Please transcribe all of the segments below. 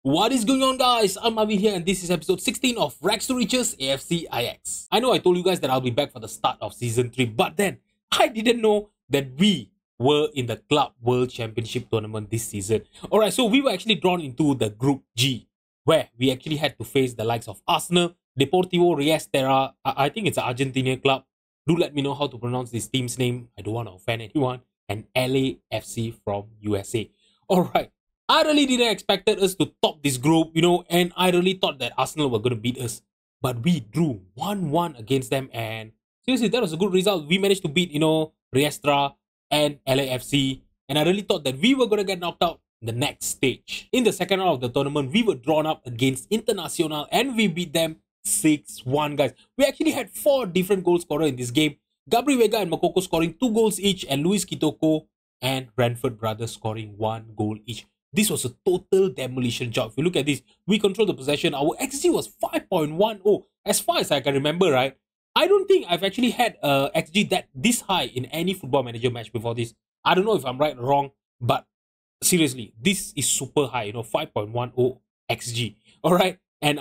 What is going on, guys? I'm Marvin here, and this is episode 16 of Rags to Riches AFC Ajax. I know I told you guys that I'll be back for the start of season 3, but then I didn't know that we were in the Club World Championship tournament this season. Alright, so we were actually drawn into the Group G, where we actually had to face the likes of Arsenal, Deportivo Riestera, I think it's an Argentinian club. Do let me know how to pronounce this team's name. I don't want to offend anyone. And LAFC from USA. Alright. I really didn't expect us to top this group, and I really thought that Arsenal were going to beat us. But we drew 1-1 against them, and seriously, that was a good result. We managed to beat, Riestra and LAFC, and I really thought that we were going to get knocked out in the next stage. In the second round of the tournament, we were drawn up against Internacional, and we beat them 6-1, guys. We actually had 4 different goal scorers in this game. Gabri Vega and Makoko scoring 2 goals each, and Luis Kitoko and Brentford brothers scoring 1 goal each. This was a total demolition job. If you look at this, we controlled the possession. Our XG was 5.10. As far as I can remember, right? I don't think I've actually had XG this high in any Football Manager match before this. I don't know if I'm right or wrong, but seriously, this is super high, 5.10 XG. Alright? And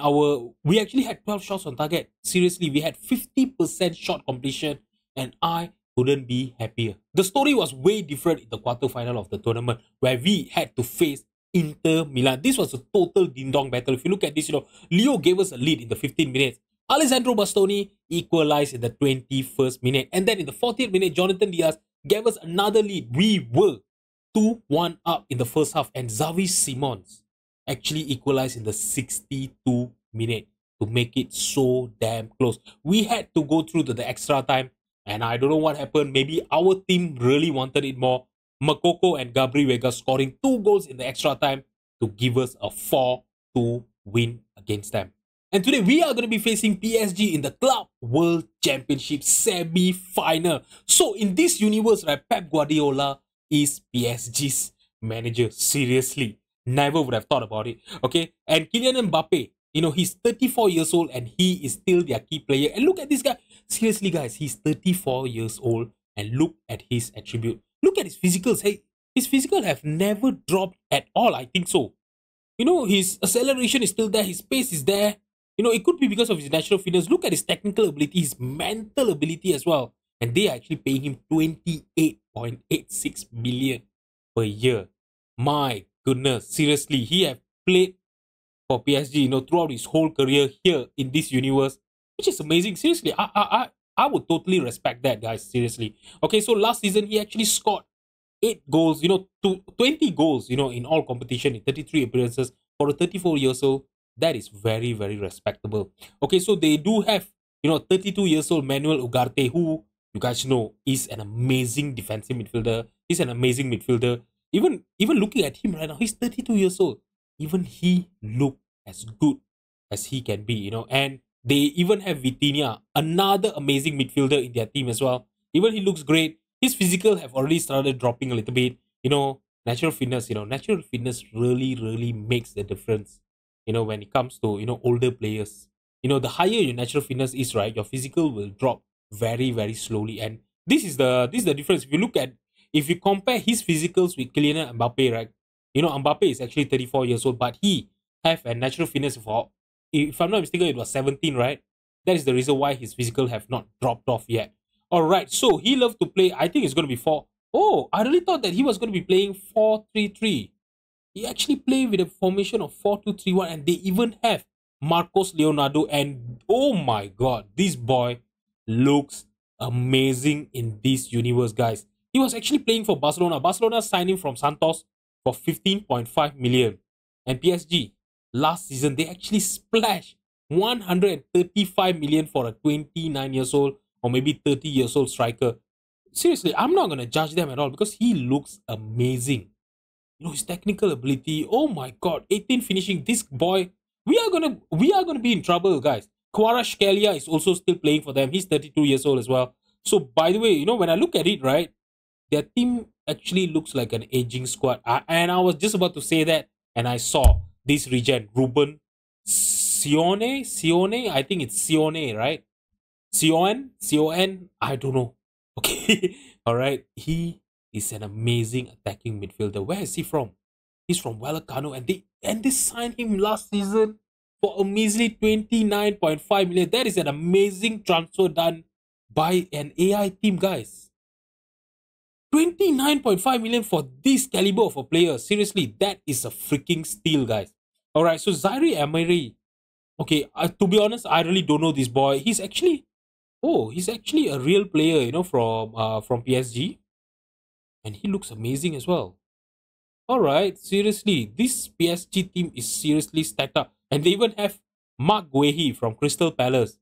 we actually had 12 shots on target. Seriously, we had 50% shot completion, and I couldn't be happier. The story was way different in the quarterfinal of the tournament, where we had to face Inter Milan. This was a total ding-dong battle. If you look at this, Leo gave us a lead in the 15 minutes. Alessandro Bastoni equalized in the 21st minute. And then in the 40th minute, Jonathan Diaz gave us another lead. We were 2-1 up in the first half, and Xavi Simons actually equalized in the 62nd minute to make it so damn close. We had to go through to the extra time, and I don't know what happened. Maybe our team really wanted it more. Makoko and Gabri Vega scoring 2 goals in the extra time to give us a 4-2 win against them. And today we are going to be facing PSG in the Club World Championship semi-final. So in this universe, right, Pep Guardiola is PSG's manager. Seriously, never would have thought about it. Okay, and Kylian Mbappe, he's 34 years old and he is still their key player. And look at this guy. Seriously, guys, he's 34 years old and look at his attribute. Look at his physicals. Hey, his physical have never dropped at all, I think so. His acceleration is still there. His pace is there. It could be because of his natural fitness. Look at his technical ability, his mental ability as well. And they are actually paying him 28.86 million per year. My goodness, seriously, he have played for PSG, throughout his whole career here in this universe, which is amazing. Seriously, I would totally respect that, guys. Seriously. Okay, so last season he actually scored 8 goals, 20 goals, in all competition in 33 appearances for a 34 years old. That is very, very respectable. Okay, so they do have, 32 years old Manuel Ugarte, who you guys know is an amazing defensive midfielder. He's an amazing midfielder. Even looking at him right now, he's 32 years old. Even he look as good as he can be, and they even have Vitinha, another amazing midfielder in their team as well. Even he looks great. His physical have already started dropping a little bit. Natural fitness, natural fitness really, really makes the difference, when it comes to, older players. The higher your natural fitness is, right, your physical will drop very, very slowly. And this is the difference. If you compare his physicals with Kylian Mbappe, right, Mbappe is actually 34 years old, but he have a natural fitness for, if I'm not mistaken, it was 17, right? That is the reason why his physical have not dropped off yet. Alright, so he loved to play, I think it's going to be 4. Oh, I really thought that he was going to be playing 4-3-3. He actually played with a formation of 4-2-3-1, and they even have Marcos Leonardo, and oh my god, this boy looks amazing in this universe, guys. He was actually playing for Barcelona. Barcelona signed him from Santos for 15.5 million. And PSG, last season, they actually splashed 135 million for a 29 years old or maybe 30 years old striker. Seriously, I'm not going to judge them at all because he looks amazing. His technical ability, oh my god, 18 finishing. This boy, we are gonna be in trouble, guys. Kvaratskhelia is also still playing for them. He's 32 years old as well. So by the way, when I look at it, right, their team actually looks like an aging squad. And I was just about to say that, and I saw this regen, Ruben Sione, I think it's Sione, right? Sion, I don't know. Okay, all right. He is an amazing attacking midfielder. Where is he from? He's from Vallecano, and And they signed him last season for a measly 29.5 million. That is an amazing transfer done by an AI team, guys. 29.5 million for this caliber of a player. Seriously, that is a freaking steal, guys. Alright, so Zaire Emery. Okay, to be honest, I really don't know this boy. He's actually a real player, you know, from PSG. And he looks amazing as well. Alright, seriously, this PSG team is seriously stacked up. And they even have Mark Guehi from Crystal Palace.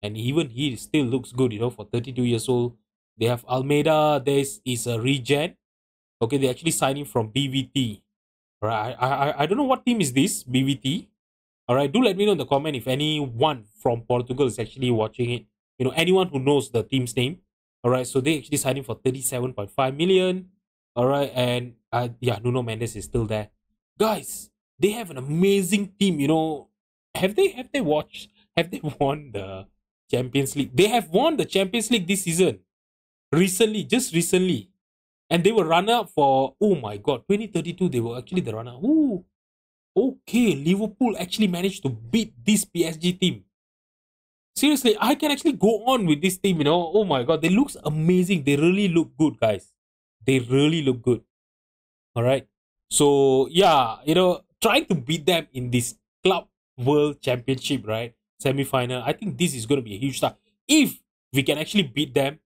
And even he still looks good, you know, for 32 years old. They have Almeida. This is a regen. Okay, they actually signing from BVT. Right, I don't know what team is this, BVT. Alright, do let me know in the comment if anyone from Portugal is actually watching it. You know, anyone who knows the team's name. Alright, so they actually signing for 37.5 million. Alright, and yeah, Nuno Mendes is still there. Guys, they have an amazing team, you know. Have they won the Champions League? They have won the Champions League this season. Just recently. And they were runner-up for, oh my god, 2032, they were actually the runner. Ooh. Okay, Liverpool actually managed to beat this PSG team. Seriously, I can actually go on with this team, you know. Oh my god, they look amazing. They really look good, guys. They really look good. Alright. So, yeah, you know, trying to beat them in this Club World Championship, right? Semi-final. I think this is going to be a huge start. If we can actually beat them,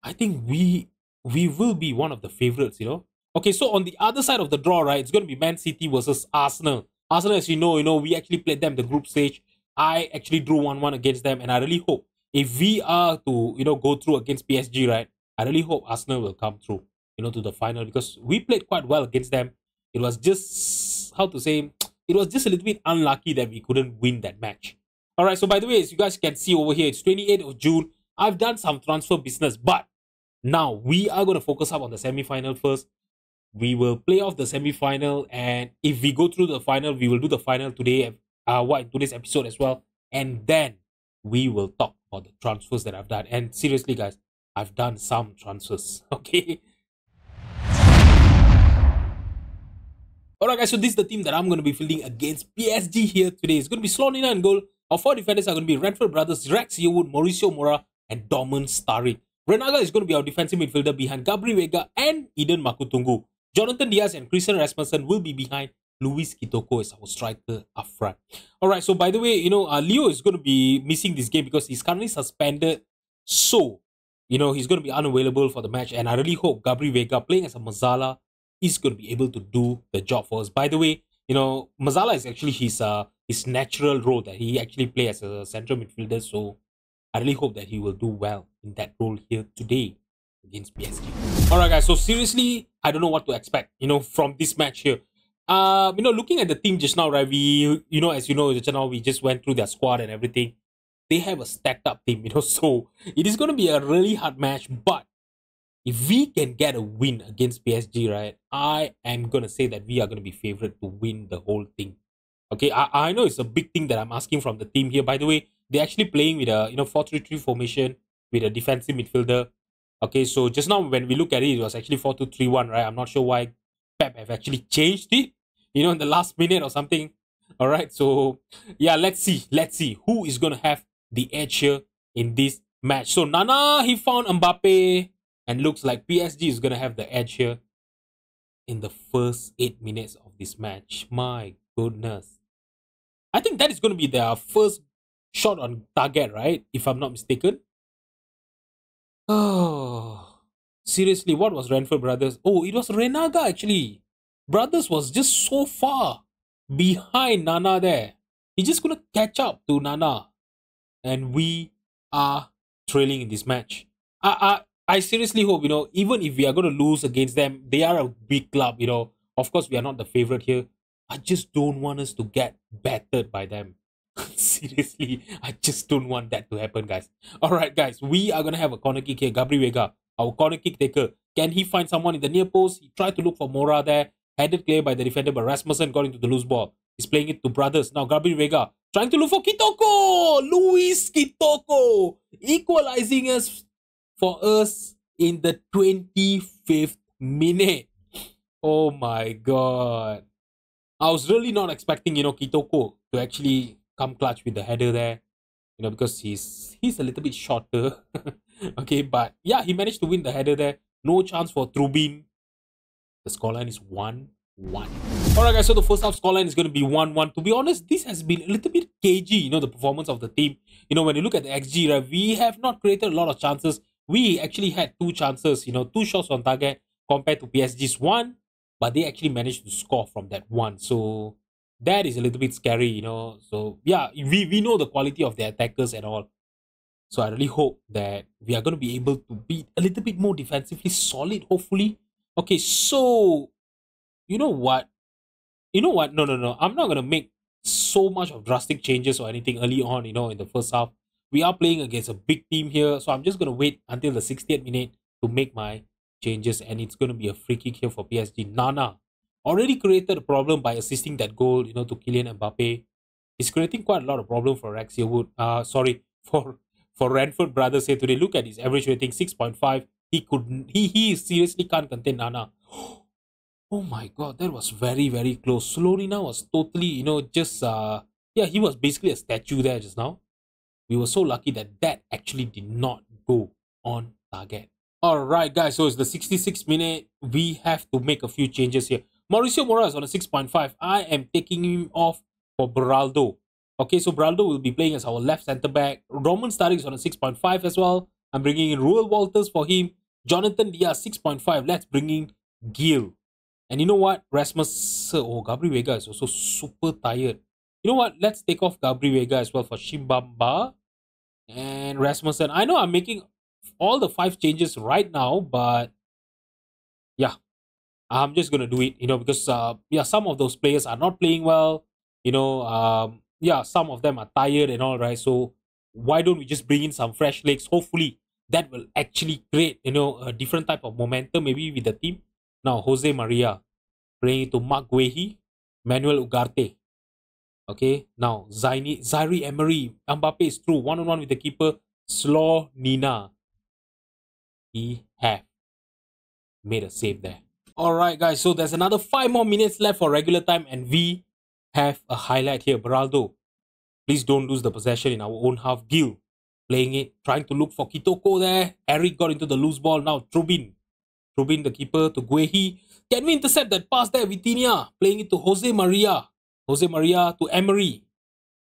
I think we will be one of the favorites, you know. Okay, so on the other side of the draw, right, it's going to be Man City versus Arsenal. Arsenal, as you know, we actually played them the group stage. I actually drew 1-1 against them, and I really hope if we are to, you know, go through against PSG, right, I really hope Arsenal will come through, you know, to the final, because we played quite well against them. It was just, how to say, it was just a little bit unlucky that we couldn't win that match. Alright, so by the way, as you guys can see over here, it's 28th of June. I've done some transfer business, but now we are going to focus up on the semi-final first. We will play off the semi-final, and if we go through the final, we will do the final today, in today's episode as well. And then we will talk about the transfers that I've done. And seriously, guys, I've done some transfers. Okay. Alright, guys, so this is the team that I'm going to be fielding against PSG here today. It's going to be Slonina in goal. Our four defenders are going to be Renfrew brothers, Rex Yearwood, Mauricio Mora, and Dorman Starry. Renaga is going to be our defensive midfielder behind Gabri Vega and Eden Makutungu. Jonathan Diaz and Christian Rasmussen will be behind Luis Kitoko as our striker up front. Alright, so by the way, you know, Leo is going to be missing this game because he's currently suspended. So, you know, he's going to be unavailable for the match. And I really hope Gabri Vega, playing as a Mazzala, is going to be able to do the job for us. By the way, you know, Mazzala is actually his natural role that he actually plays as a central midfielder. So, I really hope that he will do well in that role here today against PSG. Alright, guys, so seriously, I don't know what to expect, you know, from this match here. You know, looking at the team just now, right, we, you know, as you know, just now we just went through their squad and everything. They have a stacked up team, you know, so it is going to be a really hard match. But if we can get a win against PSG, right, I am going to say that we are going to be favourite to win the whole thing. Okay, I know it's a big thing that I'm asking from the team here. By the way, they're actually playing with a, you know, 4-3-3 formation with a defensive midfielder. Okay, so just now when we look at it, it was actually 4-2-3-1, right? I'm not sure why Pep have actually changed it, you know, in the last minute or something. All right, so yeah, let's see who is going to have the edge here in this match. So Nana, he found Mbappe, and looks like PSG is going to have the edge here in the first 8 minutes of this match. My goodness. I think that is going to be their first shot on target, right? If I'm not mistaken. Oh, seriously, what was Renfrew brothers? Oh, it was Renaga actually. Brothers was just so far behind Nana there. He's just gonna catch up to Nana. And we are trailing in this match. I seriously hope, you know, even if we are going to lose against them, they are a big club, you know. Of course, we are not the favorite here. I just don't want us to get battered by them. Seriously, I just don't want that to happen, guys. Alright, guys, we are going to have a corner kick here. Gabri Vega, our corner kick taker. Can he find someone in the near post? He tried to look for Mora there. Headed clear by the defender, but Rasmussen got into the loose ball. He's playing it to brothers. Now Gabri Vega trying to look for Kitoko. Luis Kitoko equalizing us for us in the 25th minute. Oh my god. I was really not expecting, Kitoko to actually come clutch with the header there, because he's a little bit shorter. Okay, but yeah, he managed to win the header there. No chance for Trubin. The scoreline is 1-1. Alright guys, so the first half scoreline is going to be 1-1. To be honest, this has been a little bit cagey, the performance of the team. When you look at the XG, right, we have not created a lot of chances. We actually had 2 chances, 2 shots on target compared to PSG's 1, but they actually managed to score from that 1. So that is a little bit scary, So yeah, we know the quality of the attackers and all. So I really hope that we are going to be able to be a little bit more defensively solid, hopefully. Okay, so you know what? No. I'm not going to make so much of drastic changes or anything early on, in the first half. We are playing against a big team here. So I'm just going to wait until the 60th minute to make my changes. And it's going to be a free kick here for PSG. Nana already created a problem by assisting that goal, to Kylian Mbappe. He's creating quite a lot of problem for Rex Yearwood. Sorry, for Ranford Brothers here today. Look at his average rating, 6.5. He seriously can't contain Nana. Oh my god, that was very, very close. Slorina was totally, he was basically a statue there just now. We were so lucky that actually did not go on target. Alright guys, so it's the 66th minute. We have to make a few changes here. Mauricio Mora is on a 6.5. I am taking him off for Beraldo. Okay, so Beraldo will be playing as our left centre back. Roman Starrick is on a 6.5 as well. I'm bringing in Ruel Walters for him. Jonathan Diaz, 6.5. Let's bring in Gil. And you know what? Gabri Vega is also super tired. You know what? Let's take off Gabri Vega as well for Shimbamba and Rasmussen. I know I'm making all the 5 changes right now, but yeah, I'm just going to do it, because some of those players are not playing well. Some of them are tired and all, right? So why don't we just bring in some fresh legs? Hopefully that will actually create, a different type of momentum maybe with the team. Now, Jose Maria playing to Mark Guehi, Manuel Ugarte. Okay, now Zaire Emery. Mbappe is through, one-on-one with the keeper, Slonina. He have made a save there. Alright guys, so there's another 5 more minutes left for regular time and we have a highlight here. Beraldo, please don't lose the possession in our own half. Gil playing it, trying to look for Kitoko there. Eric got into the loose ball. Now Trubin, the keeper, to Guehi. Can we intercept that pass there? Vitinha playing it to Jose Maria. Jose Maria to Emery.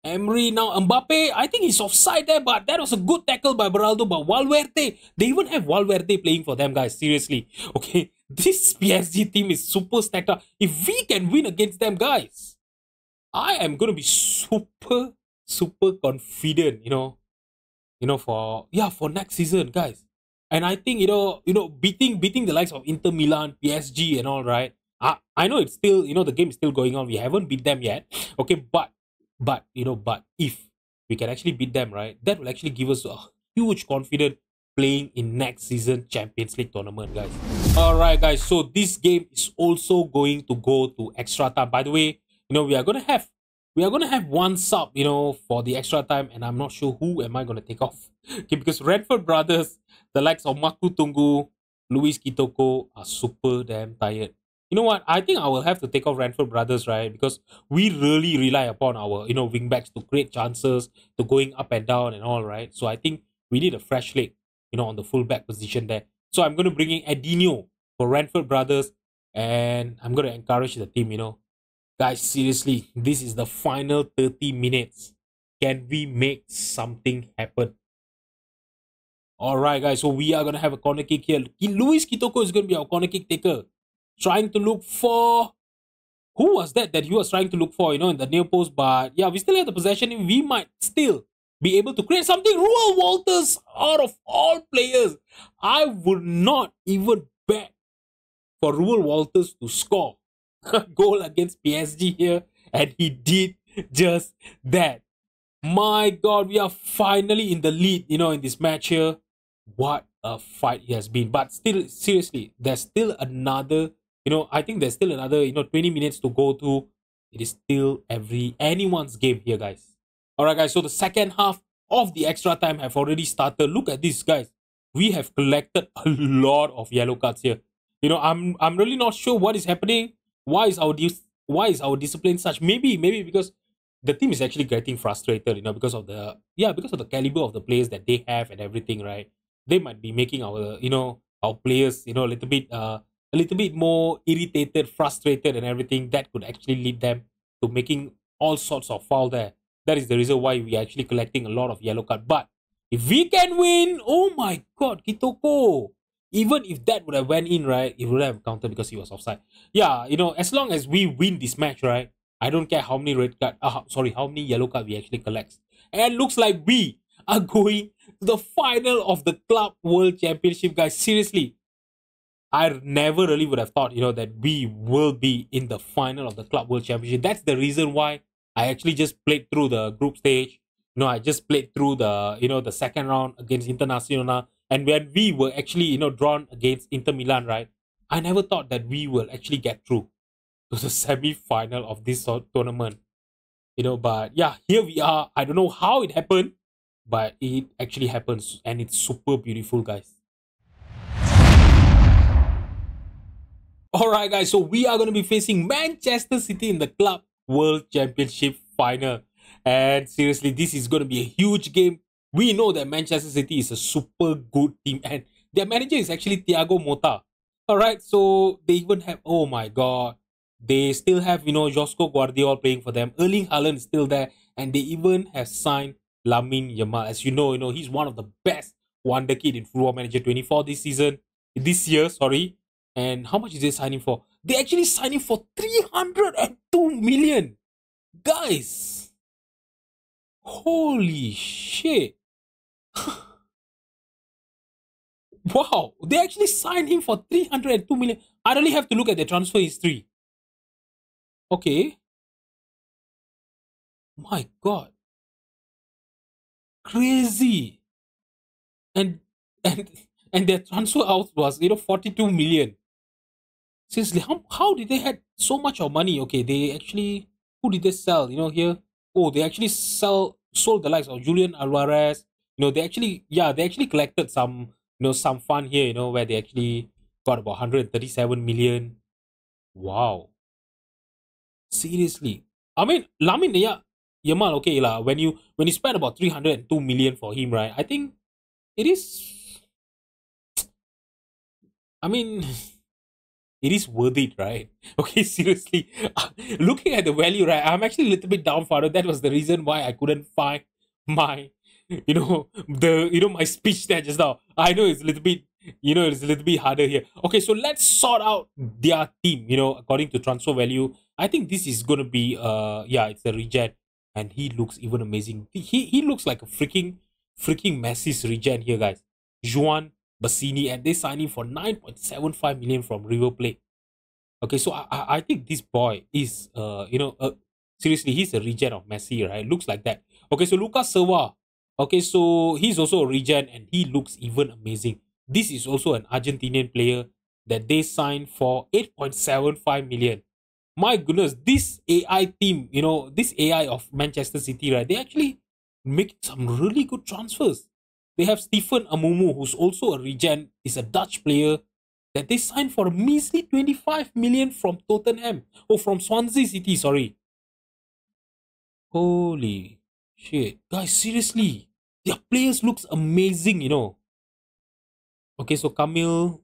Emery now Mbappe. I think he's offside there, but that was a good tackle by Beraldo. But Valverde, they even have Valverde playing for them, guys. Seriously. Okay, this PSG team is super stacked up. If we can win against them, guys, I am going to be super confident, for next season, guys. And I think, beating the likes of Inter Milan, PSG and all, right? I know it's still, the game is still going on. We haven't beat them yet. Okay, but if we can actually beat them, right, that will actually give us a huge confidence playing in next season Champions League tournament, guys. Alright, guys, so this game is also going to go to extra time. By the way, we are gonna have one sub, for the extra time, and I'm not sure who am I gonna take off. Okay, because Redford Brothers, the likes of Maku Tungu, Luis Kitoko are super damn tired. You know what? I think I will have to take off Ranford Brothers, right? Because we really rely upon our, wingbacks to create chances, to going up and down and all, right? So I think we need a fresh leg, on the fullback position there. So I'm going to bring in Edinho for Ranford Brothers, and I'm going to encourage the team, Guys, seriously, this is the final 30 minutes. Can we make something happen? Alright, guys, so we are going to have a corner kick here. Luis Kitoko is going to be our corner kick taker. Trying to look for... Who was that he was trying to look for, in the near post? But yeah, we still have the possession. We might still be able to create something. Ruel Walters, out of all players, I would not even bet for Ruel Walters to score a goal against PSG here. And he did just that. My God, we are finally in the lead, in this match here. What a fight it has been. But still, seriously, there's still another... I think there's still another, 20 minutes to go to. It is still anyone's game here, guys. Alright, guys. So the second half of the extra time have already started. Look at this, guys. We have collected a lot of yellow cards here. I'm really not sure what is happening. Why is why is our discipline such? Maybe because the team is actually getting frustrated, because of the caliber of the players that they have and everything, right? They might be making our players, a little bit more irritated, frustrated, and everything. That could actually lead them to making all sorts of foul there. That is the reason why we are actually collecting a lot of yellow card. But if we can win, oh my god, Kitoko. Even if that would have went in, right, it would have counted because he was offside. Yeah, as long as we win this match, right, I don't care how many how many yellow card we actually collect. And looks like we are going to the final of the Club World Championship, guys. Seriously, I never really would have thought, that we will be in the final of the Club World Championship. That's the reason why I actually just played through the group stage. I just played through the second round against Internacional. And when we were actually, drawn against Inter Milan, right? I never thought that we will actually get through to the semi-final of this tournament. But yeah, here we are. I don't know how it happened, but it actually happens. And it's super beautiful, guys. Alright, guys. So we are going to be facing Manchester City in the Club World Championship final. And seriously, this is going to be a huge game. We know that Manchester City is a super good team and their manager is actually Thiago Motta. Alright, so they even have, oh my god, they still have, Josko Guardiola playing for them. Erling Haaland is still there and they even have signed Lamine Yamal. As you know, he's one of the best wonder kid in Football Manager 24 this year. And how much is they signing for? They actually signed him for 302 million. Guys, holy shit. Wow, they actually signed him for 302 million. I really have to look at the transfer history. Okay. My god. Crazy. And their transfer out was 42 million. Seriously, how did they had so much of money? Okay, they actually, who did they sell? Here. Oh, they actually sold the likes of Julian Alvarez. They actually collected some, some fund here, where they actually got about 137 million. Wow. Seriously. I mean, Lamine Yamal, okay, when you spend about 302 million for him, right? I think it is, I mean, it is worth it, right? Okay, seriously. Looking at the value, right, I'm actually a little bit dumbfounded. That was the reason why I couldn't find my, my speech there just now. I know it's a little bit, it's a little bit harder here. Okay, so let's sort out their team, according to transfer value. I think this is going to be, it's a regen. And he looks even amazing. He looks like a freaking Messi's regen here, guys. Juan Bassini, and they signed him for 9.75 million from River Plate. Okay, so I think this boy is, seriously, he's a regen of Messi, right? Looks like that. Okay, so Lucas Silva. Okay, so he's also a regen and he looks even amazing. This is also an Argentinian player that they signed for 8.75 million. My goodness, this AI team, this AI of Manchester City, right? They actually make some really good transfers. They have Stephen Amumu, who's also a regen, is a Dutch player that they signed for a measly 25 million from Tottenham. Oh, from Swansea City, sorry. Holy shit. Guys, seriously. Their players looks amazing, Okay, so Kamil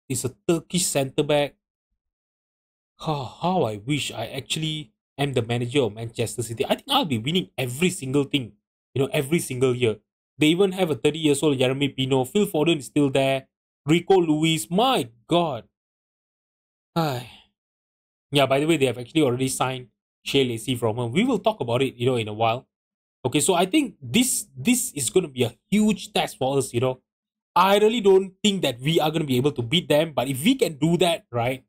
is a Turkish centre-back. How I wish I actually am the manager of Manchester City. I think I'll be winning every single thing, every single year. They even have a 30 years old Jeremy Pino. Phil Foden is still there. Rico Lewis. My God. Yeah, by the way, they have actually already signed Shea Lacey from him. We will talk about it, in a while. Okay, so I think this is going to be a huge test for us, I really don't think that we are going to be able to beat them. But if we can do that, right,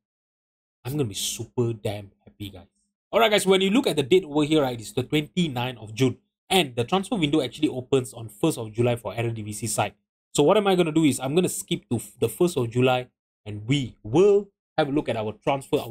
I'm going to be super damn happy, guys. Alright, guys, when you look at the date over here, right, it's the 29th of June. And the transfer window actually opens on 1st of July for eredivisie side. So what am I going to do is I'm going to skip to the 1st of July and we will have a look at our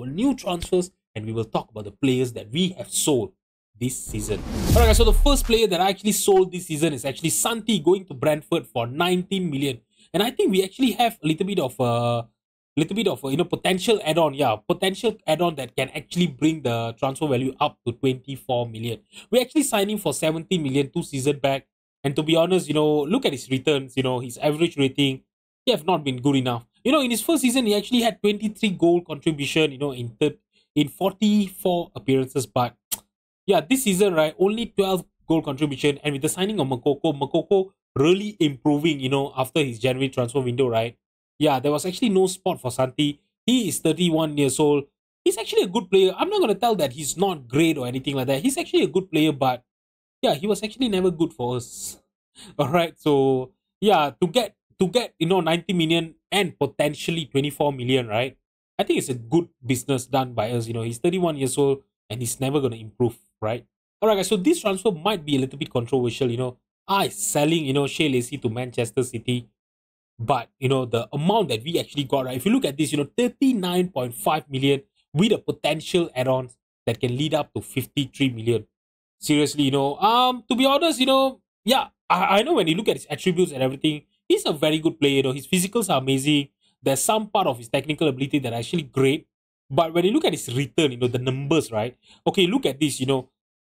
new transfers, and we will talk about the players that we have sold this season. Alright, guys, so the first player that I actually sold this season is actually Santi, going to Brentford for 19 million. And I think we actually have a little bit of little bit of a, potential add-on. Yeah, potential add-on that can actually bring the transfer value up to 24 million. We actually signed him for 17 million 2 seasons back. And to be honest, look at his returns, his average rating, he have not been good enough. In his first season, he actually had 23 goal contribution, in 44 appearances. But yeah, this season, right, only 12 goal contribution. And with the signing of Makoko really improving, after his January transfer window, right? Yeah, there was actually no spot for Santi. He is 31 years old. He's actually a good player. I'm not going to tell that he's not great or anything like that. He's actually a good player, but yeah, he was actually never good for us. All right. So yeah, to get 90 million and potentially 24 million, right? I think it's a good business done by us. He's 31 years old and he's never gonna improve, right? All right, guys. So this transfer might be a little bit controversial. I selling Shea Lacey to Manchester City, but the amount that we actually got, right? If you look at this, 39.5 million with a potential add-ons that can lead up to 53 million. Seriously, to be honest, yeah, I know when you look at his attributes and everything, he's a very good player. His physicals are amazing. There's some part of his technical ability that are actually great. But when you look at his return, the numbers, right? Okay, look at this,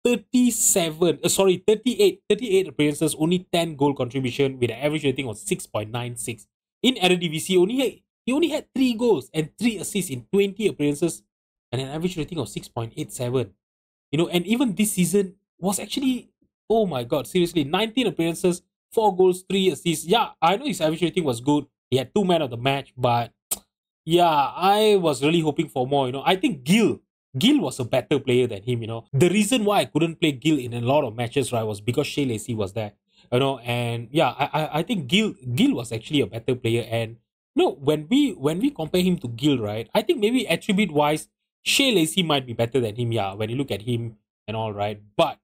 38 appearances, only 10 goal contribution with an average rating of 6.96. In eredivisie, he only had 3 goals and 3 assists in 20 appearances and an average rating of 6.87. And even this season was actually, oh my god, seriously, 19 appearances, 4 goals, 3 assists. Yeah, I know his average rating was good. He had 2 men of the match, but yeah, I was really hoping for more. I think Gil was a better player than him. The reason why I couldn't play Gil in a lot of matches, right, was because Shea Lacey was there. And yeah, I think Gil was actually a better player. And when we compare him to Gil, right, I think maybe attribute wise, Shea Lacey might be better than him. Yeah, when you look at him and all, right. But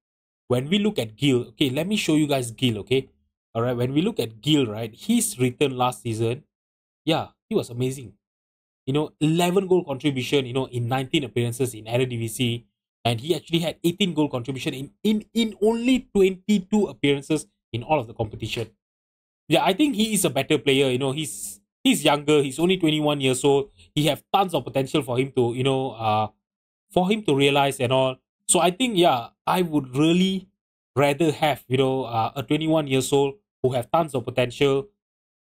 when we look at Gil, okay, let me show you guys Gil. Okay, all right. When we look at Gil, right, his return last season, yeah, he was amazing. 11 goal contribution, in 19 appearances in Eredivisie. And he actually had 18 goal contribution in only 22 appearances in all of the competition. Yeah, I think he is a better player. He's younger. He's only 21 years old. He have tons of potential for him to, realize and all. So I think, yeah, I would really rather have, a 21 years old who have tons of potential,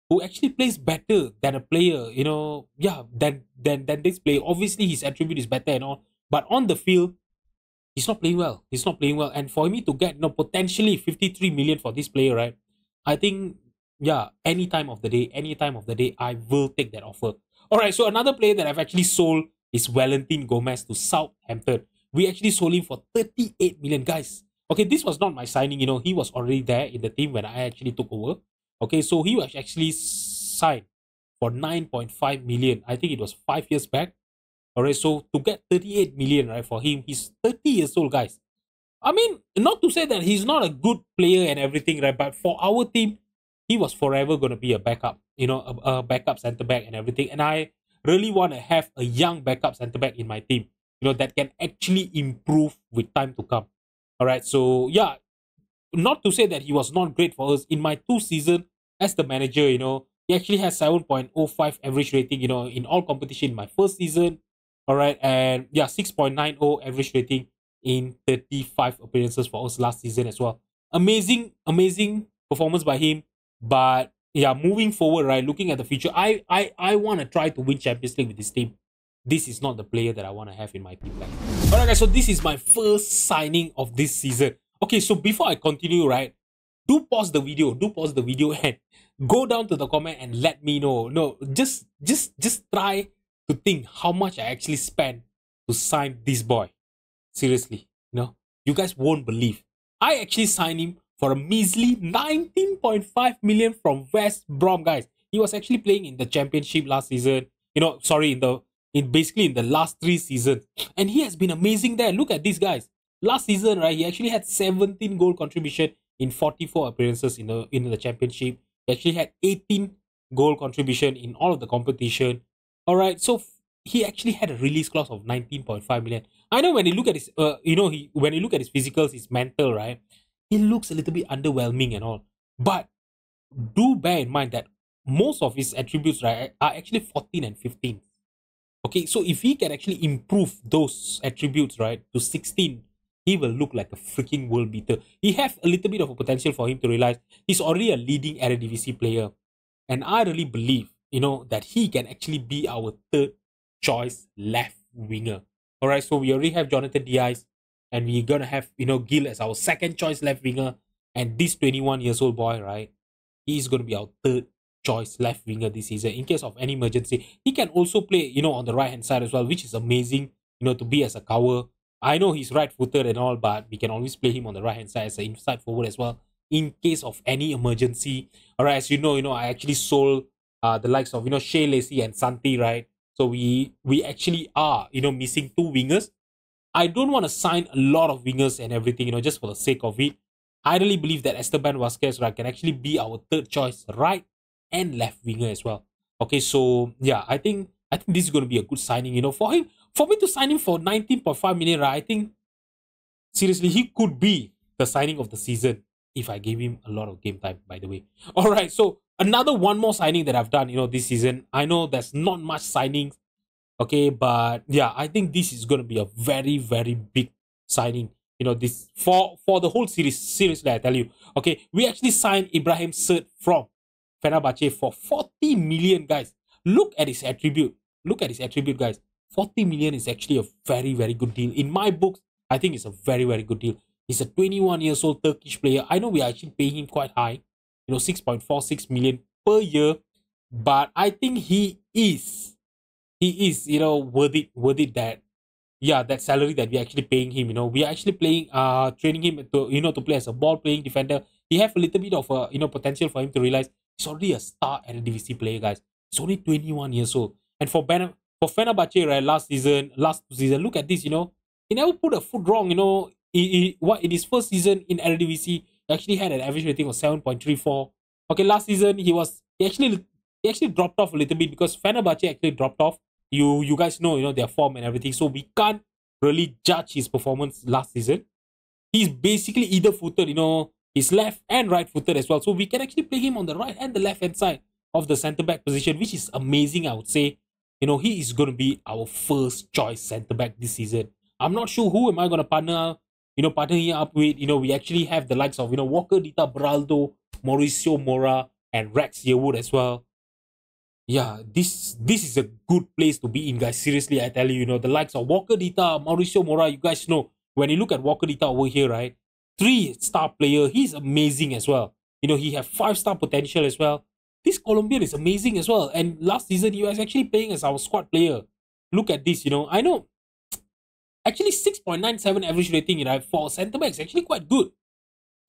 who actually plays better than a player, than this player. Obviously, his attribute is better and all, but on the field, he's not playing well. He's not playing well, and for me to get potentially 53 million for this player, right? I think, yeah, any time of the day, I will take that offer. All right, so another player that I've actually sold is Valentin Gomez to Southampton. We actually sold him for 38 million, guys. Okay, this was not my signing. He was already there in the team when I actually took over. Okay, so he was actually signed for 9.5 million. I think it was 5 years back. All right, so to get 38 million, right, for him, he's 30 years old, guys. I mean, not to say that he's not a good player and everything, right, but for our team, he was forever going to be a backup, a backup center back and everything. And I really want to have a young backup center back in my team, that can actually improve with time to come. All right, so yeah, not to say that he was not great for us. In my 2 seasons as the manager, he actually has 7.05 average rating, in all competition in my first season. All right, and yeah, 6.90 average rating in 35 appearances for us last season as well. Amazing performance by him. But yeah, moving forward, right, looking at the future, I want to try to win Champions League with this team. This is not the player that I want to have in my team. All right, guys, so this is my first signing of this season. Okay, so before I continue, right, do pause the video and go down to the comment and let me know. No, just try to think how much I actually spent to sign this boy. Seriously, you guys won't believe. I actually signed him for a measly 19.5 million from West Brom, guys. He was actually playing in the championship last season. Basically in the last 3 seasons. And he has been amazing there. Look at these guys. Last season, right, he actually had 17 goal contribution in 44 appearances in the championship. He actually had 18 goal contribution in all of the competition. All right, so he actually had a release clause of 19.5 million. I know when you look at his, when you look at his physicals, his mental, right, he looks a little bit underwhelming and all. But do bear in mind that most of his attributes, right, are actually 14 and 15. Okay, so if he can actually improve those attributes, right, to 16, he will look like a freaking world beater. He have a little bit of a potential for him to realize he's already a leading eredivisie player. And I really believe, that he can actually be our third choice left winger. All right, so we already have Jonathan Diaz, and we're gonna have, Gil as our second choice left winger. And this 21 years old boy, right, he's gonna be our third choice left winger this season. In case of any emergency, he can also play, on the right hand side as well, which is amazing, to be as a cover. I know he's right footed and all, but we can always play him on the right hand side as an inside forward as well, in case of any emergency. All right, as I actually sold the likes of Shea Lacey and Santi, right? So we actually are missing two wingers. I don't want to sign a lot of wingers and everything, just for the sake of it. I really believe that Esteban Vasquez, right, can actually be our third choice right and left winger as well. Okay, so yeah, I think this is going to be a good signing, for him. For me to sign him for 19.5 million, right, I think seriously he could be the signing of the season if I gave him a lot of game time, by the way. All right, so another one more signing that I've done, this season. I know there's not much signings, okay, but yeah, I think this is going to be a very, very big signing. This for the whole series. Seriously, I tell you. Okay, we actually signed Ibrahim Sert from Fenerbahce for 40 million, guys. Look at his attribute. Look at his attribute, guys. 40 million is actually a very, very good deal. In my books, I think it's a very, very good deal. He's a 21 years old Turkish player. I know we are actually paying him quite high, 6.46 million per year, but I think he is, worth it that, yeah, that salary that we're actually paying him. We are actually training him to play as a ball playing defender. He have a little bit of potential for him to realize he's already a star eredivisie player, guys. He's only 21 years old. And for Fenerbahce, right, last two season, look at this, he never put a foot wrong, in his first season in eredivisie, he actually had an average rating of 7.34. Okay, last season he actually dropped off a little bit because Fenerbahce actually dropped off. You guys know, their form and everything, so we can't really judge his performance last season. He's basically either footed, he's left and right footed as well, so we can actually play him on the right and the left hand side of the centre back position, which is amazing. I would say, he is going to be our first choice centre back this season. I'm not sure who am I going to partner him up with. We actually have the likes of Walker Dita Beraldo, Mauricio Mora, and Rex Yearwood as well. Yeah, this is a good place to be in, guys. Seriously, I tell you, the likes of Walker Dita, Mauricio Mora, you guys know, when you look at Walker Dita over here, right, 3-star player, he's amazing as well. He have 5-star potential as well. This Colombian is amazing as well. And last season, he was actually playing as our squad player. Look at this, I know, actually 6.97 average rating, right, for centre-back is actually quite good.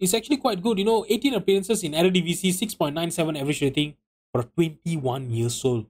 It's actually quite good, 18 appearances in Eredivisie, 6.97 average rating. For a 21 years old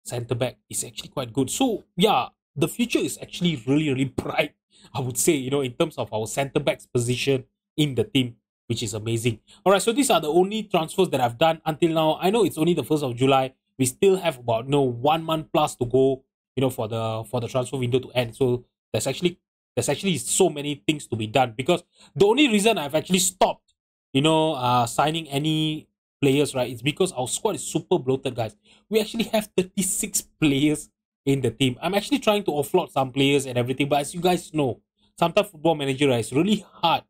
centre back is actually quite good. So yeah, the future is actually really, really bright, I would say, in terms of our centre backs position in the team, which is amazing. All right, so these are the only transfers that I've done until now. I know it's only the 1st of July. We still have about 1 month plus to go, for the transfer window to end. So there's actually so many things to be done, because the only reason I've actually stopped, signing any players, right, it's because our squad is super bloated, guys. We actually have 36 players in the team. I'm actually trying to offload some players and everything, but as you guys know, sometimes Football Manager, right, it's really hard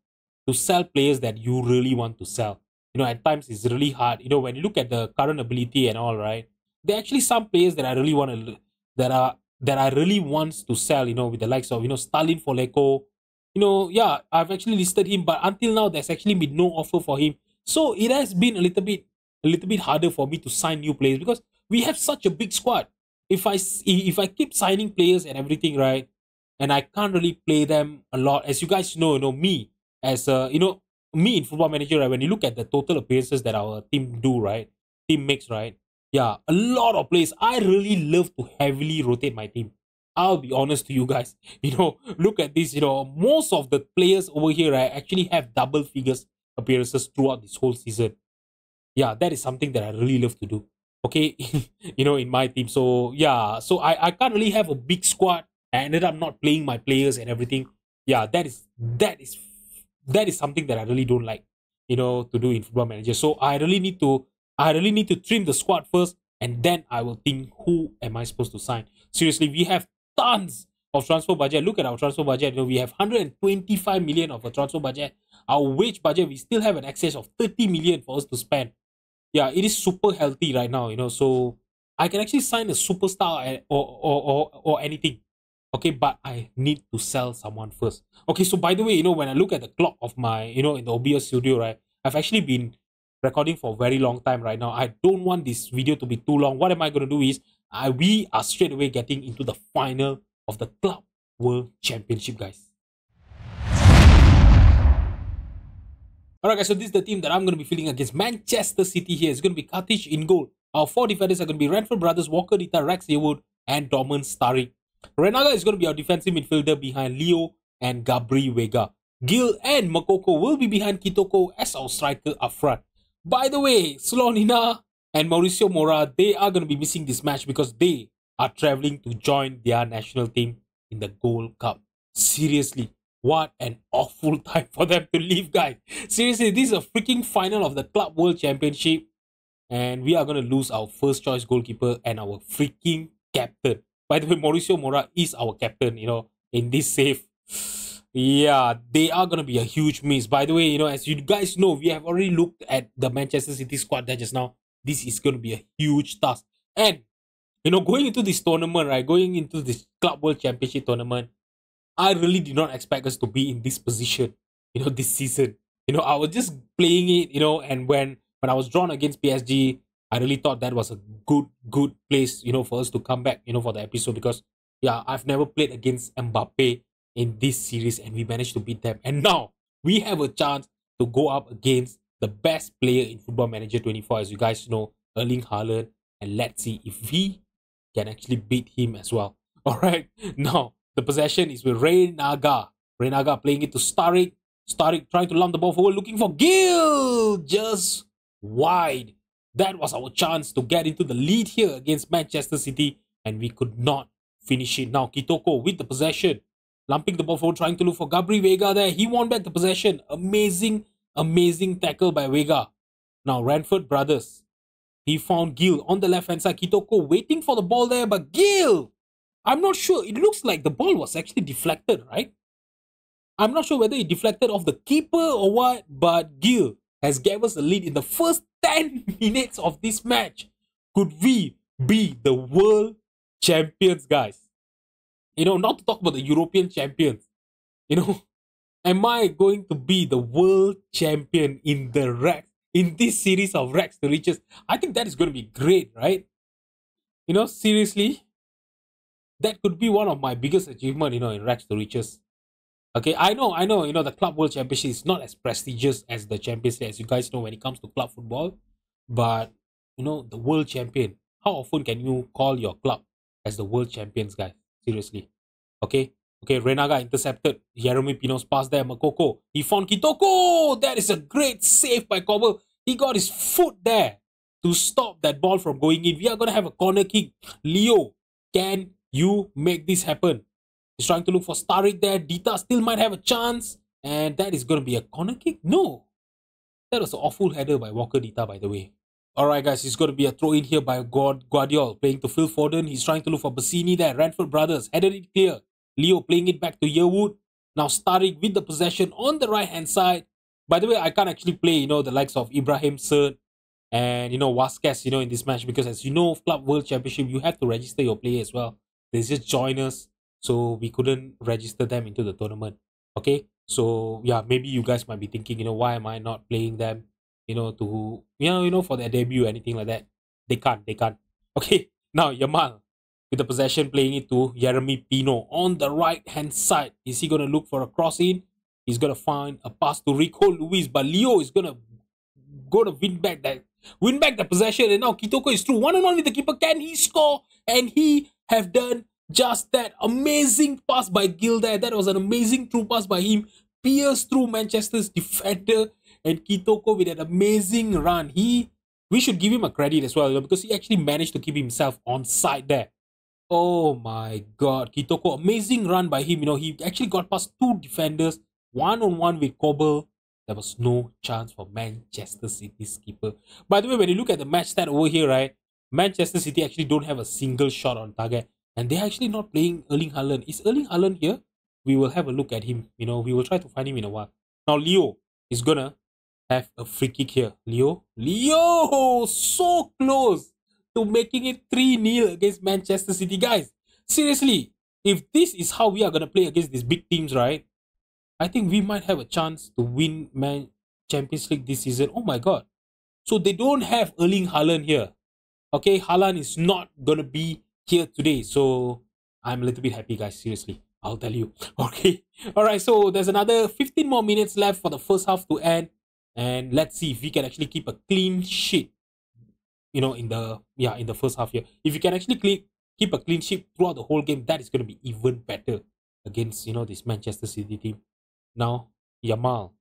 to sell players that you really want to sell. At times it's really hard. When you look at the current ability and all, right, there are actually some players that I really want to that I really want to sell, with the likes of Stalin Foleko. Yeah, I've actually listed him, but until now there's actually been no offer for him. So it has been a little bit harder for me to sign new players, because we have such a big squad. If I keep signing players and everything, right, and I can't really play them a lot, as you guys know, me as me in Football Manager, right, when you look at the total appearances that our team makes, right, yeah, a lot of players. I really love to heavily rotate my team. I'll be honest to you guys. Look at this. Most of the players over here, right, actually have double figures appearances throughout this whole season. Yeah, that is something that I really love to do. Okay, in my team. So yeah, so I can't really have a big squad. I ended up not playing my players and everything. Yeah, that is something that I really don't like, to do in Football Manager. So I really need to I really need to trim the squad first, and then I will think, who am I supposed to sign? Seriously, we have tons of transfer budget. Look at our transfer budget. You know, we have 125 million of a transfer budget. Our wage budget, we still have an excess of 30 million for us to spend. Yeah, it is super healthy right now, you know. So I can actually sign a superstar or anything. Okay, but I need to sell someone first. Okay, so by the way, you know, when I look at the clock of my, you know, in the OBS studio, right, I've actually been recording for a very long time right now. I don't want this video to be too long. What am I going to do is, we are straight away getting into the final of the Club World Championship, guys. Alright guys, so this is the team that I'm going to be fielding against Manchester City here. It's going to be Katic in goal. Our 4 defenders are going to be Ranford Brothers, Walker Dita, Rex Yearwood, and Dorman Starrick. Renaga is going to be our defensive midfielder behind Leo and Gabri Vega. Gil and Makoko will be behind Kitoko as our striker up front. By the way, Slonina and Mauricio Mora, they are going to be missing this match because they are travelling to join their national team in the Gold Cup. Seriously, what an awful time for them to leave, guys. Seriously, this is a freaking final of the Club World Championship. And we are going to lose our first choice goalkeeper and our freaking captain. By the way, Mauricio Mora is our captain, you know, in this save. Yeah, they are going to be a huge miss. By the way, you know, as you guys know, we have already looked at the Manchester City squad there just now. This is going to be a huge task. And, you know, going into this tournament, right, going into this Club World Championship tournament, I really did not expect us to be in this position, you know, this season. You know, I was just playing it, you know, and when I was drawn against PSG, I really thought that was a good place, you know, for us to come back, you know, for the episode. Because, yeah, I've never played against Mbappe in this series and we managed to beat them. And now we have a chance to go up against the best player in Football Manager 24, as you guys know, Erling Haaland. And let's see if we can actually beat him as well. All right, now the possession is with Renaga. Renaga playing it to Starrick. Starrick trying to lump the ball forward, looking for Gil. Just wide. That was our chance to get into the lead here against Manchester City, and we could not finish it. Now Kitoko with the possession, lumping the ball forward, trying to look for Gabri Vega there. He won back the possession. Amazing tackle by Vega. Now Ranford Brothers. He found Gil on the left-hand side. Kitoko waiting for the ball there, but Gil, I'm not sure. It looks like the ball was actually deflected, right? I'm not sure whether it deflected off the keeper or what, but Gil has gave us a lead in the first 10 minutes of this match. Could we be the world champions, guys? You know, not to talk about the European champions. You know, am I going to be the world champion in the Rex, in this series of Rex to Riches? I think that is going to be great, right? You know, seriously, that could be one of my biggest achievements, you know, in Rex to Riches. Okay, I know, you know, the Club World Championship is not as prestigious as the Champions League, as you guys know, when it comes to club football. But, you know, the world champion, how often can you call your club as the world champions, guys? Seriously. Okay, Renaga intercepted Jeremy Pino's pass there. Makoko, he found Kitoko. That is a great save by Cobble. He got his foot there to stop that ball from going in. We are going to have a corner kick. Leo, can you make this happen? He's trying to look for Starrick there. Dita still might have a chance. And that is going to be a corner kick? No. That was an awful header by Walker Dita, by the way. Alright guys, it's going to be a throw in here by Guardiol. Playing to Phil Foden. He's trying to look for Bassini there. Ranford Brothers headed it clear. Leo playing it back to Yearwood. Now Starrick with the possession on the right hand side. By the way, I can't actually play, you know, the likes of Ibrahim Cert and, you know, Vasquez, you know, in this match. Because as you know, Club World Championship, you have to register your player as well. They just join us. So we couldn't register them into the tournament. Okay, so yeah, maybe you guys might be thinking, you know, why am I not playing them, you know, to, you know, for their debut or anything like that. They can't. Okay, now Yamal with the possession, playing it to Jeremy Pino on the right hand side. Is he going to look for a cross in? He's going to find a pass to Rico Luis, but Leo is going to win back the possession. And now Kitoko is through one-on-one with the keeper. Can he score? And he have done just that. Amazing pass by Gil there. That was an amazing through pass by him. Pierced through Manchester's defender. And Kitoko with an amazing run. We should give him a credit as well, you know, because he actually managed to keep himself on side there. Oh my god. Kitoko, amazing run by him. You know, he actually got past 2 defenders. One-on-one with Cobble. there was no chance for Manchester City's keeper. By the way, when you look at the match stat over here, right, Manchester City actually don't have a single shot on target, and they're actually not playing Erling Haaland. Is Erling Haaland here? We will have a look at him. You know, we will try to find him in a while. Now, Leo is gonna have a free kick here. Leo, so close to making it 3-0 against Manchester City. Guys, seriously, if this is how we are gonna play against these big teams, right, I think we might have a chance to win Champions League this season. Oh my god. So they don't have Erling Haaland here. Okay, Haaland is not gonna be here today. So I'm a little bit happy, guys. Seriously, I'll tell you. Okay. Alright, so there's another 15 more minutes left for the first half to end. And let's see if we can actually keep a clean sheet. You know, in the first half here. If you can actually keep a clean sheet throughout the whole game, that is gonna be even better against, you know, this Manchester City team. Now, Yamal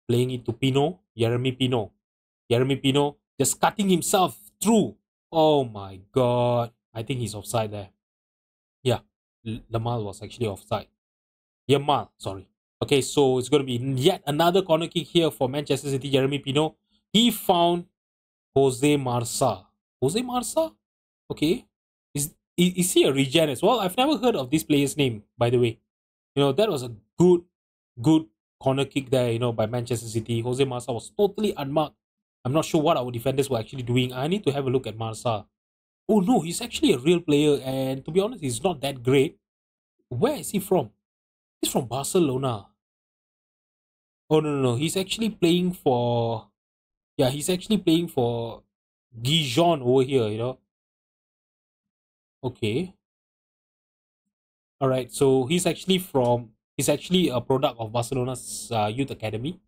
playing it to Jeremy Pino just cutting himself through. Oh my god. I think he's offside there. Yeah, Yamal was actually offside. Yamal, sorry. Okay, so it's going to be yet another corner kick here for Manchester City. Jeremy Pino. He found Jose Marsa. Jose Marsa? Okay. Is he a regen as well? I've never heard of this player's name, by the way. You know, that was a good corner kick there, you know, by Manchester City. Jose Marsa was totally unmarked. I'm not sure what our defenders were actually doing. I need to have a look at Marsa. Oh no, he's actually a real player, and to be honest, he's not that great. Where is he from? He's from Barcelona. Oh no, he's actually playing for... Yeah, he's actually playing for Dijon over here, you know. Okay. Alright, so he's actually a product of Barcelona's youth academy.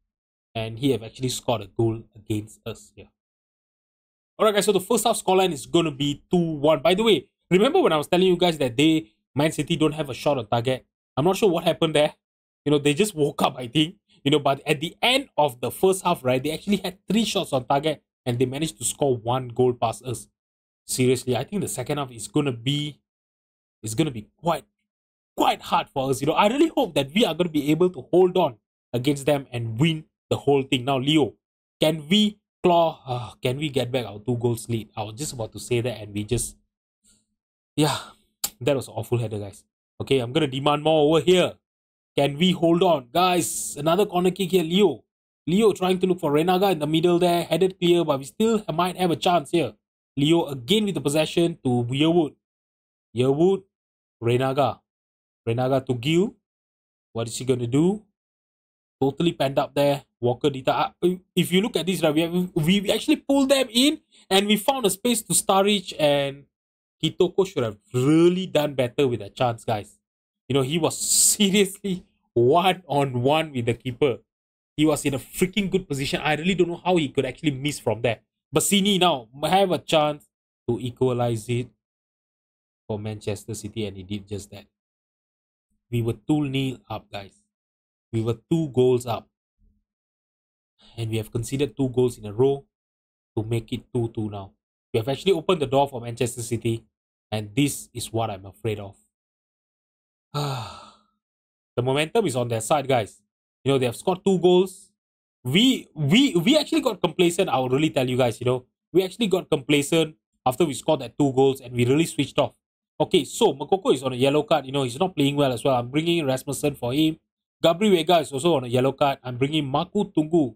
And he have actually scored a goal against us here. Alright guys, so the first half scoreline is going to be 2-1. By the way, remember when I was telling you guys that Man City don't have a shot on target? I'm not sure what happened there. You know, they just woke up, I think. You know, but at the end of the first half, right, they actually had 3 shots on target and they managed to score 1 goal past us. Seriously, I think the second half is gonna be quite hard for us. You know, I really hope that we are gonna be able to hold on against them and win the whole thing. Now, Leo, can we get back our 2 goals lead? I was just about to say that and we just... Yeah, that was an awful header, guys. Okay, I'm gonna demand more over here. Can we hold on? Guys, another corner kick here. Leo trying to look for Renaga in the middle there. Headed clear, but we still might have a chance here. Leo again with the possession to Yearwood. Renaga to Gil. What is he going to do? Totally penned up there. Walker Dita. If you look at this, right, we actually pulled them in and we found a space to Sturridge, and Kitoko should have really done better with that chance, guys. You know, he was seriously one-on-one with the keeper. He was in a freaking good position. I really don't know how he could actually miss from there. Bassini now have a chance to equalize it for Manchester City, and he did just that. We were 2-0 up, guys. We were 2 goals up. And we have conceded 2 goals in a row to make it 2-2 now. We have actually opened the door for Manchester City, and this is what I'm afraid of. The momentum is on their side, guys. You know, they have scored 2 goals. We actually got complacent. I will really tell you guys, you know, we actually got complacent after we scored that 2 goals and we really switched off. Okay, so Makoko is on a yellow card. You know, he's not playing well as well. I'm bringing in Rasmussen for him. Gabri Vega is also on a yellow card. I'm bringing Maku Tungu.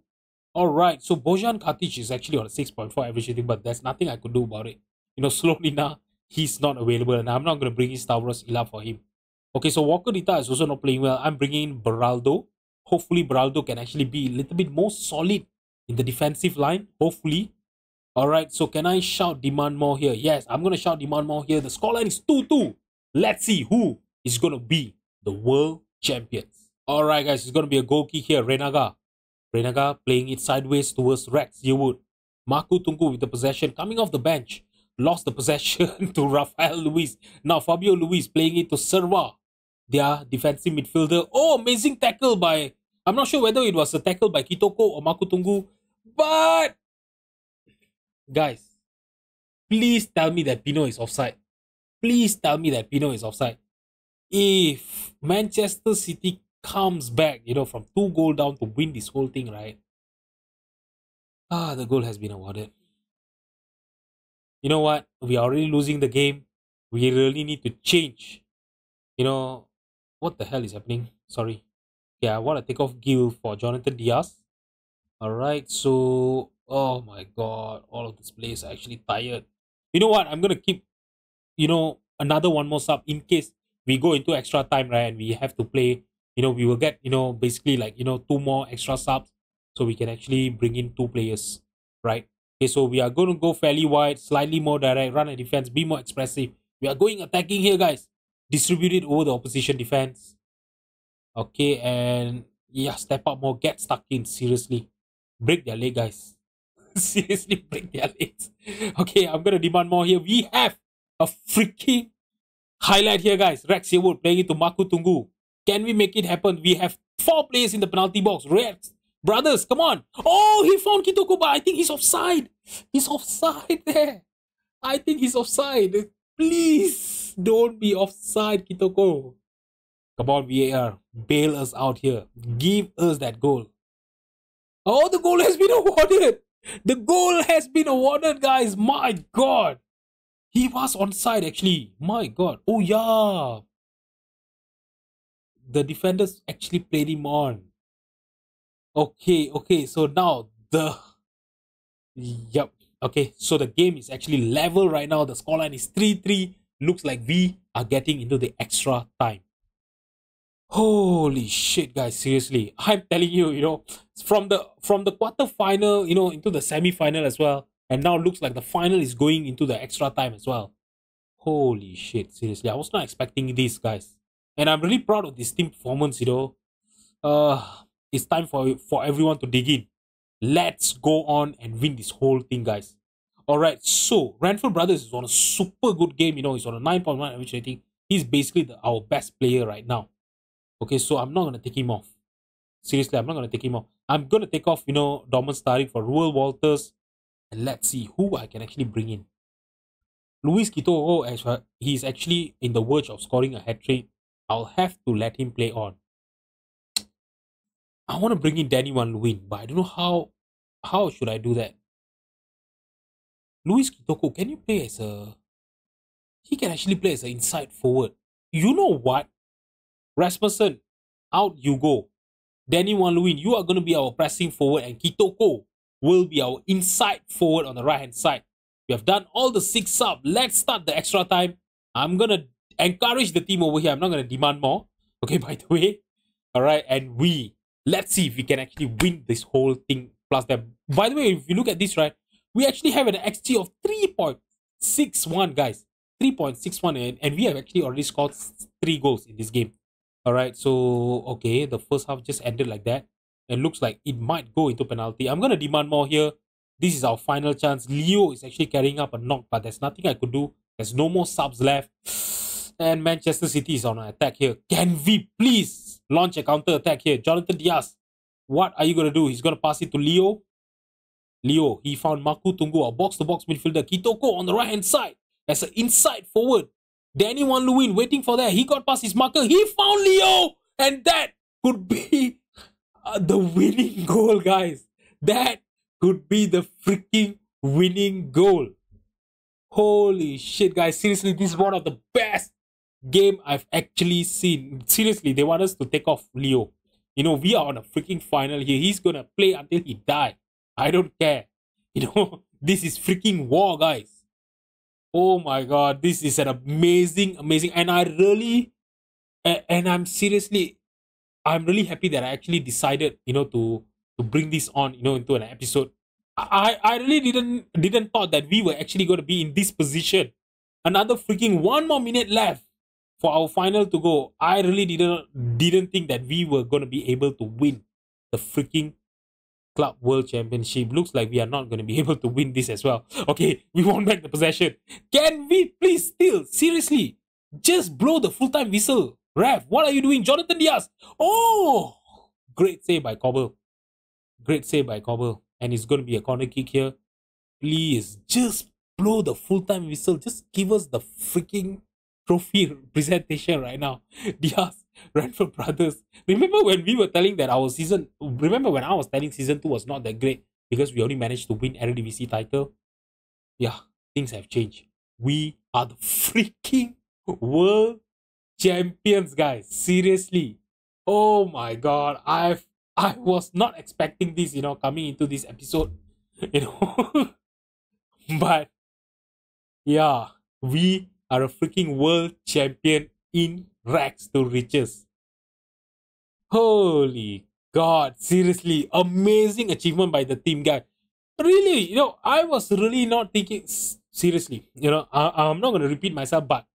Alright, so Bojan Katic is actually on a 6.4 average rating, but there's nothing I could do about it. You know, slowly now, he's not available, and I'm not going to bring in Stavros Ila for him. Okay, so Walker Dita is also not playing well. I'm bringing in Beraldo. Hopefully, Beraldo can actually be a little bit more solid in the defensive line. Hopefully. Alright, so can I shout demand more here? Yes, I'm going to shout demand more here. The scoreline is 2-2. Let's see who is going to be the world champions. Alright, guys, it's going to be a goal kick here. Renaga playing it sideways towards Rex Yearwood. Maku Tungu with the possession. Coming off the bench. Lost the possession to Rafael Luis. Now, Fabio Luis playing it to Serva, their defensive midfielder. Oh, amazing tackle by... I'm not sure whether it was a tackle by Kitoko or Makutungu. But... Guys, please tell me that Pino is offside. Please tell me that Pino is offside. If Manchester City comes back, you know, from 2 goals down to win this whole thing, right? Ah, the goal has been awarded. You know what? We are already losing the game. We really need to change. You know, what the hell is happening? Sorry. Yeah, I want to take off Gil for Jonathan Diaz. Alright, so oh my god, all of this players are actually tired. You know what? I'm gonna keep, another one more sub in case we go into extra time, right? And we have to play, we will get, basically like, two more extra subs so we can actually bring in two players, right? Okay, so we are going to go fairly wide, slightly more direct, run a defense, be more expressive. We are going attacking here, guys. Distribute it over the opposition defense. Okay, and yeah, step up more, get stuck in, seriously. Break their leg, guys. Seriously, break their legs. Okay, I'm gonna demand more here. We have a freaking highlight here, guys. Rex Yearwood playing it to Maku Tungu. Can we make it happen? We have 4 players in the penalty box. Rex, brothers, come on. Oh, he found Kitoko, but I think he's offside. He's offside there. I think he's offside. Please don't be offside, Kitoko. Come on, VAR. Bail us out here. Give us that goal. Oh, the goal has been awarded. The goal has been awarded, guys. My God. He was onside, actually. My God. Oh, yeah. The defenders actually played him on. Okay. So now Yep. Okay, so the game is actually level right now. The scoreline is 3-3. Looks like we are getting into the extra time. Holy shit, guys, seriously. I'm telling you, from the quarter final, into the semi-final as well. And now looks like the final is going into the extra time as well. Holy shit, seriously. I was not expecting this, guys. And I'm really proud of this team performance, It's time for everyone to dig in. Let's go on and win this whole thing, guys. Alright, so Ranford Brothers is on a super good game, he's on a 9.1 average rating. He's basically our best player right now. Okay, so I'm not going to take him off. Seriously, I'm not going to take him off. I'm going to take off, Dorman Starik for Ruel Walters. And let's see who I can actually bring in. Luis Kitoko, as he's actually in the verge of scoring a hat-trick. I'll have to let him play on. I want to bring in Danny Van Leeuwen, but I don't know how should I do that. Luis Kitoko, can you play as a... He can actually play as an inside forward. You know what? Rasmussen, out you go. Danny Van Leeuwen, you are going to be our pressing forward, and Kitoko will be our inside forward on the right hand side. We have done all the 6 sub. Let's start the extra time. I'm going to encourage the team over here. I'm not going to demand more. Okay, by the way. Alright, and let's see if we can actually win this whole thing. Plus that. By the way, if you look at this, right, we actually have an XG of 3.61, guys. 3.61, and we have actually already scored 3 goals in this game. Alright, so, okay, the first half just ended like that. It looks like it might go into penalty. I'm going to demand more here. This is our final chance. Leo is actually carrying up a knock, but there's nothing I could do. There's no more subs left. And Manchester City is on an attack here. Can we please launch a counter attack here? Jonathan Diaz, what are you going to do? He's going to pass it to Leo. Leo, he found Maku Tungu, a box-to-box midfielder. Kitoko on the right-hand side. That's an inside forward. Danny Van Leeuwen waiting for that. He got past his marker. He found Leo. And that could be the winning goal, guys. That could be the freaking winning goal. Holy shit, guys. Seriously, this is one of the best game I've actually seen. Seriously, they want us to take off Leo. We are on a freaking final here. He's going to play until he dies. I don't care. This is freaking war, guys. Oh my God, this is an amazing, and I'm really happy that I actually decided, to bring this on, into an episode. I really didn't thought that we were actually going to be in this position. Another freaking 1 more minute left for our final to go. I really didn't think that we were going to be able to win the freaking Club World Championship. Looks like we are not going to be able to win this as well. Okay, we won back the possession. Can we please still, seriously, just blow the full-time whistle? Ref, what are you doing? Jonathan Diaz. Oh, great save by Cobble. Great save by Cobble. And it's going to be a corner kick here. Please, just blow the full-time whistle. Just give us the freaking trophy presentation right now. Diaz, Ranford Brothers. Remember when we were telling that our season... Remember when I was telling season 2 was not that great? because we only managed to win eredivisie title, yeah, things have changed. We are the freaking world champions, guys. Seriously. Oh my god. I was not expecting this, coming into this episode. You know. But yeah, we are a freaking world champion in rags to riches. Holy god, seriously, amazing achievement by the team, guy. Really, I was really not thinking seriously. I'm not going to repeat myself, but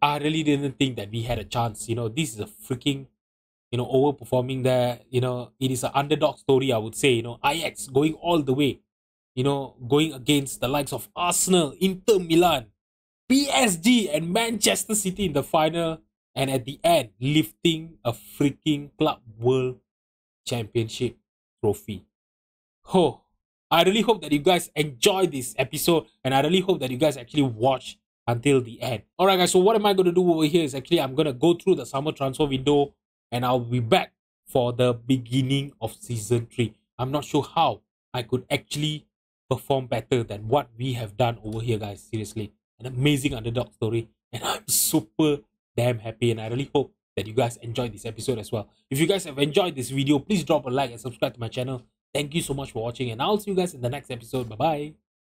I really didn't think that we had a chance. This is a freaking, overperforming there. It is an underdog story, I would say. Ajax going all the way, going against the likes of Arsenal, Inter Milan, PSG, and Manchester City in the final. And at the end, lifting a freaking Club World Championship trophy. Oh, I really hope that you guys enjoyed this episode, and I really hope that you guys actually watch until the end. Alright guys, so what am I going to do over here is actually I'm going to go through the summer transfer window, and I'll be back for the beginning of season 3. I'm not sure how I could actually perform better than what we have done over here, guys. Seriously, an amazing underdog story, and I'm super damn happy, and I really hope that you guys enjoyed this episode as well. If you guys have enjoyed this video, please drop a like and subscribe to my channel. Thank you so much for watching, and I'll see you guys in the next episode. Bye bye.